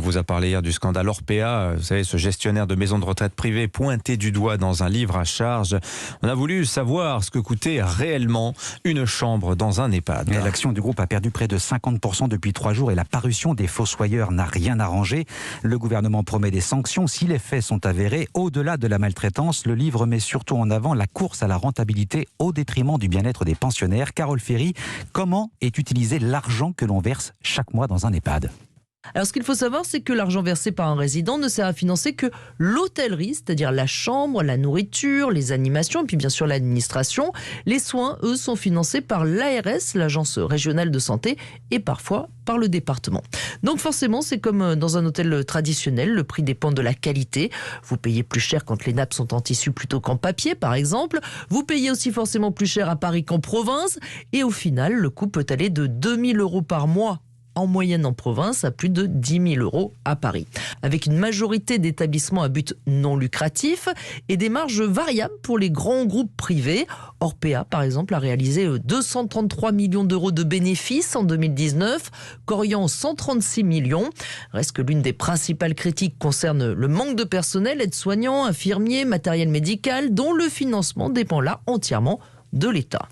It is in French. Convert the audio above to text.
vous a parlé hier du scandale Orpea, vous savez, ce gestionnaire de maison de retraite privée pointé du doigt dans un livre à charge. On a voulu savoir ce que coûtait réellement une chambre dans un EHPAD. L'action du groupe a perdu près de 50% depuis 3 jours et la parution des fossoyeurs n'a rien arrangé. Le gouvernement promet des sanctions si les faits sont avérés. Au-delà de la maltraitance, le livre met surtout en avant la course à la rentabilité au détriment du bien-être des pensionnaires. Carole Ferry, comment est utilisé l'argent que l'on verse chaque mois dans un EHPAD ? Alors, ce qu'il faut savoir, c'est que l'argent versé par un résident ne sert à financer que l'hôtellerie, c'est-à-dire la chambre, la nourriture, les animations, et puis bien sûr l'administration. Les soins, eux, sont financés par l'ARS, l'Agence régionale de santé, et parfois par le département. Donc forcément, c'est comme dans un hôtel traditionnel, le prix dépend de la qualité. Vous payez plus cher quand les nappes sont en tissu plutôt qu'en papier, par exemple. Vous payez aussi forcément plus cher à Paris qu'en province. Et au final, le coût peut aller de 2 000 € par mois en moyenne en province, à plus de 10 000 € à Paris. Avec une majorité d'établissements à but non lucratif et des marges variables pour les grands groupes privés. Orpea, par exemple, a réalisé 233 millions d'euros de bénéfices en 2019, Korian 136 millions. Reste que l'une des principales critiques concerne le manque de personnel, aides-soignants, infirmiers, matériel médical, dont le financement dépend là entièrement de l'État.